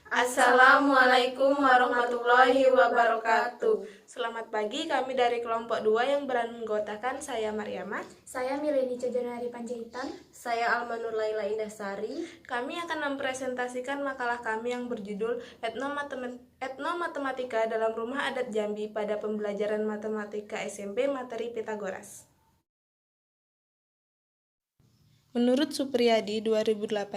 Assalamualaikum warahmatullahi wabarakatuh. Selamat pagi, kami dari kelompok 2 yang beranggotakan saya Mariama, saya Mileni Cajanari Panjaitan, saya Almanur Laila Indahsari. Kami akan mempresentasikan makalah kami yang berjudul Etnomatematika dalam Rumah Adat Jambi pada pembelajaran matematika SMP materi Pitagoras. Menurut Supriyadi 2018,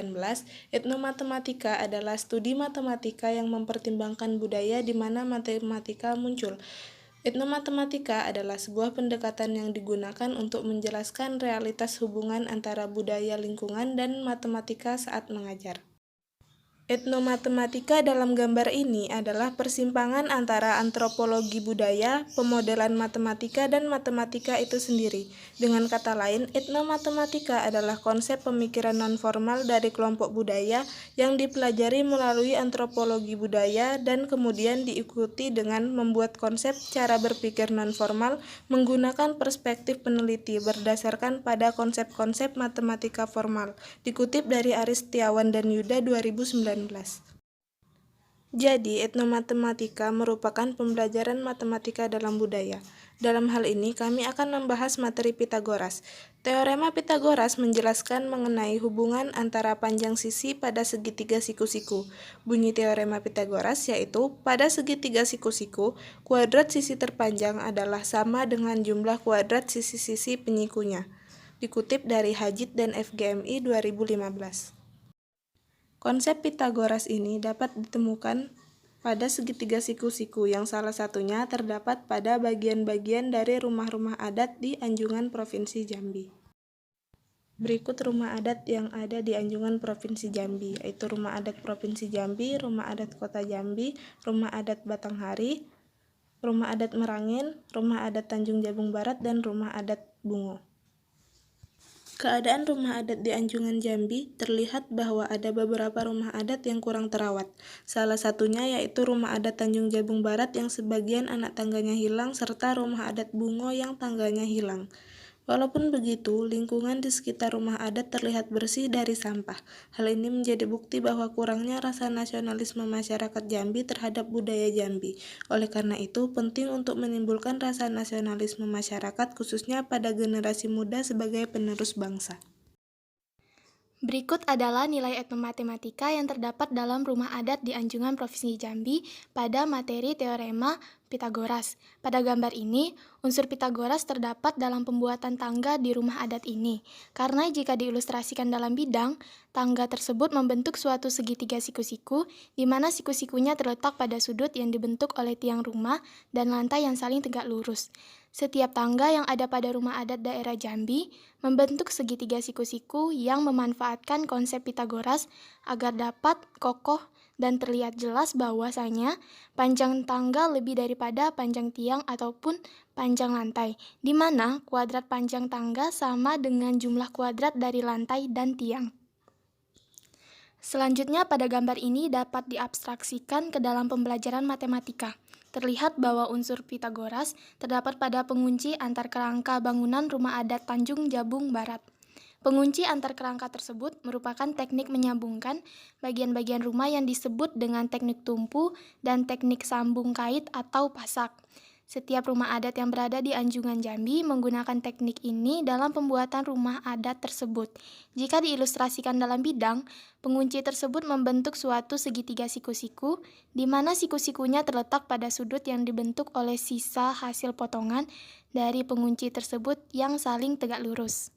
etnomatematika adalah studi matematika yang mempertimbangkan budaya di mana matematika muncul. Etnomatematika adalah sebuah pendekatan yang digunakan untuk menjelaskan realitas hubungan antara budaya lingkungan dan matematika saat mengajar. Etnomatematika dalam gambar ini adalah persimpangan antara antropologi budaya, pemodelan matematika, dan matematika itu sendiri. Dengan kata lain, etnomatematika adalah konsep pemikiran nonformal dari kelompok budaya yang dipelajari melalui antropologi budaya dan kemudian diikuti dengan membuat konsep cara berpikir nonformal menggunakan perspektif peneliti berdasarkan pada konsep-konsep matematika formal. Dikutip dari Aris Setiawan dan Yuda 2019. Jadi, etnomatematika merupakan pembelajaran matematika dalam budaya. Dalam hal ini, kami akan membahas materi Pitagoras. Teorema Pitagoras menjelaskan mengenai hubungan antara panjang sisi pada segitiga siku-siku. Bunyi teorema Pitagoras yaitu, pada segitiga siku-siku, kuadrat sisi terpanjang adalah sama dengan jumlah kuadrat sisi-sisi penyikunya. Dikutip dari Hajid dan FGMI 2015. Konsep Pitagoras ini dapat ditemukan pada segitiga siku-siku yang salah satunya terdapat pada bagian-bagian dari rumah-rumah adat di Anjungan Provinsi Jambi. Berikut rumah adat yang ada di Anjungan Provinsi Jambi, yaitu Rumah Adat Provinsi Jambi, Rumah Adat Kota Jambi, Rumah Adat Batanghari, Rumah Adat Merangin, Rumah Adat Tanjung Jabung Barat, dan Rumah Adat Bungo. Keadaan rumah adat di Anjungan Jambi terlihat bahwa ada beberapa rumah adat yang kurang terawat. Salah satunya yaitu Rumah Adat Tanjung Jabung Barat yang sebagian anak tangganya hilang serta Rumah Adat Bungo yang tangganya hilang. Walaupun begitu, lingkungan di sekitar rumah adat terlihat bersih dari sampah. Hal ini menjadi bukti bahwa kurangnya rasa nasionalisme masyarakat Jambi terhadap budaya Jambi. Oleh karena itu, penting untuk menimbulkan rasa nasionalisme masyarakat khususnya pada generasi muda sebagai penerus bangsa. Berikut adalah nilai etnomatematika yang terdapat dalam rumah adat di Anjungan Provinsi Jambi pada materi teorema Pitagoras. Pada gambar ini, unsur Pitagoras terdapat dalam pembuatan tangga di rumah adat ini. Karena jika diilustrasikan dalam bidang, tangga tersebut membentuk suatu segitiga siku-siku, di mana siku-sikunya terletak pada sudut yang dibentuk oleh tiang rumah dan lantai yang saling tegak lurus. Setiap tangga yang ada pada rumah adat daerah Jambi membentuk segitiga siku-siku yang memanfaatkan konsep Pitagoras agar dapat kokoh dan terlihat jelas bahwasanya panjang tangga lebih daripada panjang tiang ataupun panjang lantai, di mana kuadrat panjang tangga sama dengan jumlah kuadrat dari lantai dan tiang. Selanjutnya, pada gambar ini dapat diabstraksikan ke dalam pembelajaran matematika. Terlihat bahwa unsur Pitagoras terdapat pada pengunci antar kerangka bangunan rumah adat Tanjung Jabung Barat. Pengunci antar kerangka tersebut merupakan teknik menyambungkan bagian-bagian rumah yang disebut dengan teknik tumpu dan teknik sambung kait atau pasak. Setiap rumah adat yang berada di Anjungan Jambi menggunakan teknik ini dalam pembuatan rumah adat tersebut. Jika diilustrasikan dalam bidang, pengunci tersebut membentuk suatu segitiga siku-siku, di mana siku-sikunya terletak pada sudut yang dibentuk oleh sisa hasil potongan dari pengunci tersebut yang saling tegak lurus.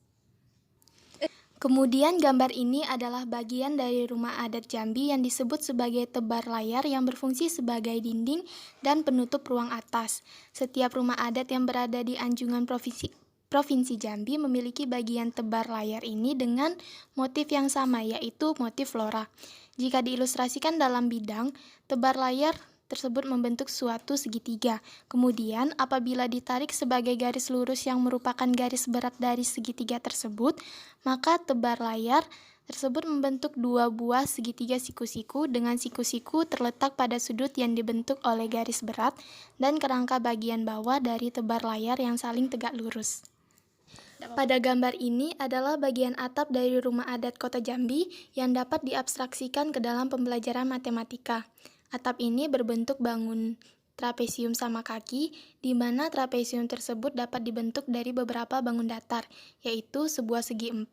Kemudian gambar ini adalah bagian dari rumah adat Jambi yang disebut sebagai tebar layar yang berfungsi sebagai dinding dan penutup ruang atas. Setiap rumah adat yang berada di Anjungan Provinsi Jambi memiliki bagian tebar layar ini dengan motif yang sama, yaitu motif flora. Jika diilustrasikan dalam bidang, tebar layar tersebut membentuk suatu segitiga. Kemudian, apabila ditarik sebagai garis lurus yang merupakan garis berat dari segitiga tersebut, maka tebar layar tersebut membentuk dua buah segitiga siku-siku dengan siku-siku terletak pada sudut yang dibentuk oleh garis berat dan kerangka bagian bawah dari tebar layar yang saling tegak lurus. Pada gambar ini adalah bagian atap dari rumah adat Kota Jambi yang dapat diabstraksikan ke dalam pembelajaran matematika. Atap ini berbentuk bangun trapesium sama kaki, di mana trapesium tersebut dapat dibentuk dari beberapa bangun datar, yaitu sebuah segi 4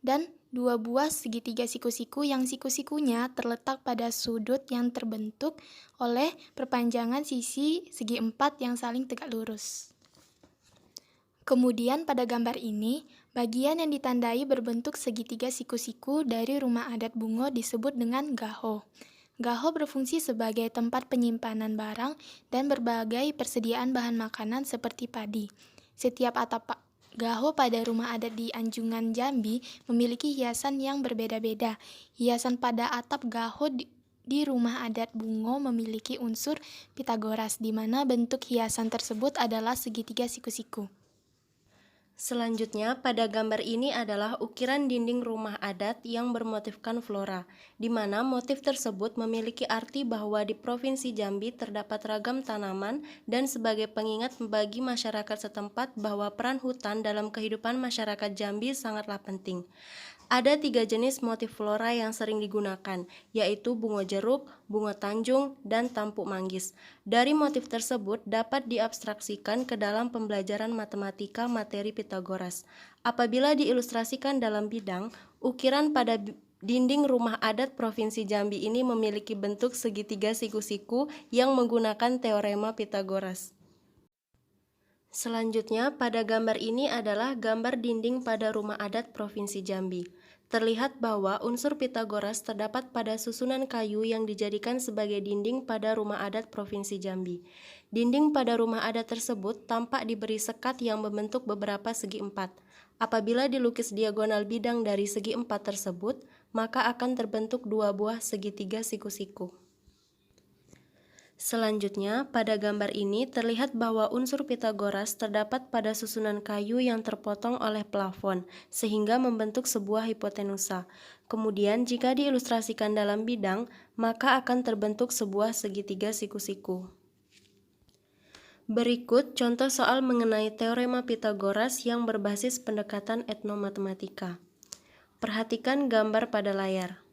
dan 2 buah segitiga siku-siku yang siku-sikunya terletak pada sudut yang terbentuk oleh perpanjangan sisi segi 4 yang saling tegak lurus. Kemudian pada gambar ini, bagian yang ditandai berbentuk segitiga siku-siku dari rumah adat Bungo disebut dengan gaho. Gaho berfungsi sebagai tempat penyimpanan barang dan berbagai persediaan bahan makanan seperti padi. Setiap atap gaho pada rumah adat di Anjungan Jambi memiliki hiasan yang berbeda-beda. Hiasan pada atap gaho di rumah adat Bungo memiliki unsur Pitagoras, di mana bentuk hiasan tersebut adalah segitiga siku-siku. Selanjutnya, pada gambar ini adalah ukiran dinding rumah adat yang bermotifkan flora, di mana motif tersebut memiliki arti bahwa di Provinsi Jambi terdapat ragam tanaman dan sebagai pengingat bagi masyarakat setempat bahwa peran hutan dalam kehidupan masyarakat Jambi sangatlah penting. Ada 3 jenis motif flora yang sering digunakan, yaitu bungo jeruk, bungo tanjung, dan tampuk manggis. Dari motif tersebut dapat diabstraksikan ke dalam pembelajaran matematika materi Pitagoras. Apabila diilustrasikan dalam bidang, ukiran pada dinding rumah adat Provinsi Jambi ini memiliki bentuk segitiga siku-siku yang menggunakan teorema Pitagoras. Selanjutnya, pada gambar ini adalah gambar dinding pada rumah adat Provinsi Jambi. Terlihat bahwa unsur Pitagoras terdapat pada susunan kayu yang dijadikan sebagai dinding pada rumah adat Provinsi Jambi. Dinding pada rumah adat tersebut tampak diberi sekat yang membentuk beberapa segi 4. Apabila dilukis diagonal bidang dari segi 4 tersebut, maka akan terbentuk 2 buah segitiga siku-siku. Selanjutnya, pada gambar ini terlihat bahwa unsur Pitagoras terdapat pada susunan kayu yang terpotong oleh plafon, sehingga membentuk sebuah hipotenusa. Kemudian, jika diilustrasikan dalam bidang, maka akan terbentuk sebuah segitiga siku-siku. Berikut contoh soal mengenai teorema Pitagoras yang berbasis pendekatan etnomatematika. Perhatikan gambar pada layar.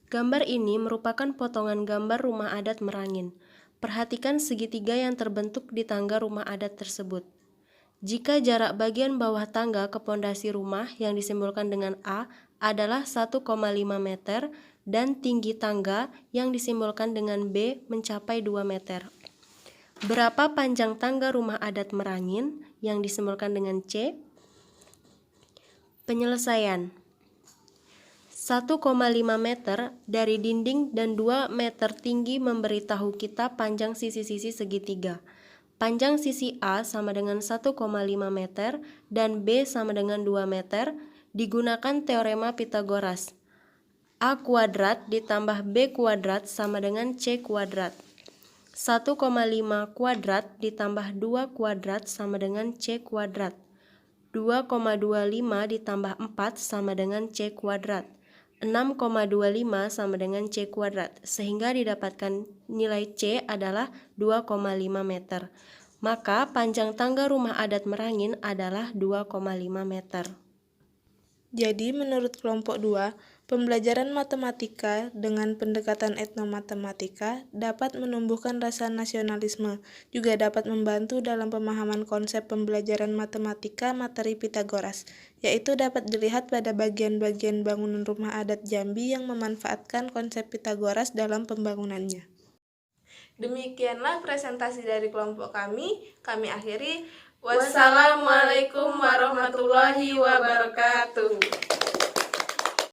Gambar ini merupakan potongan gambar rumah adat Merangin. Perhatikan segitiga yang terbentuk di tangga rumah adat tersebut. Jika jarak bagian bawah tangga ke pondasi rumah yang disimbolkan dengan A adalah 1,5 meter dan tinggi tangga yang disimbolkan dengan B mencapai 2 meter. Berapa panjang tangga rumah adat Merangin yang disimbolkan dengan C? Penyelesaian. 1,5 meter dari dinding dan 2 meter tinggi memberitahu kita panjang sisi-sisi segitiga. Panjang sisi A sama dengan 1,5 meter dan B sama dengan 2 meter, digunakan teorema Pitagoras. A kuadrat ditambah B kuadrat sama dengan C kuadrat. 1,5 kuadrat ditambah 2 kuadrat sama dengan C kuadrat. 2,25 ditambah 4 sama dengan C kuadrat. 6,25 sama dengan C kuadrat, sehingga didapatkan nilai C adalah 2,5 meter. Maka panjang tangga rumah adat Merangin adalah 2,5 meter. Jadi, menurut kelompok 2, pembelajaran matematika dengan pendekatan etnomatematika dapat menumbuhkan rasa nasionalisme, juga dapat membantu dalam pemahaman konsep pembelajaran matematika materi Pitagoras, yaitu dapat dilihat pada bagian-bagian bangunan rumah adat Jambi yang memanfaatkan konsep Pitagoras dalam pembangunannya. Demikianlah presentasi dari kelompok kami akhiri. Wassalamualaikum warahmatullahi wabarakatuh.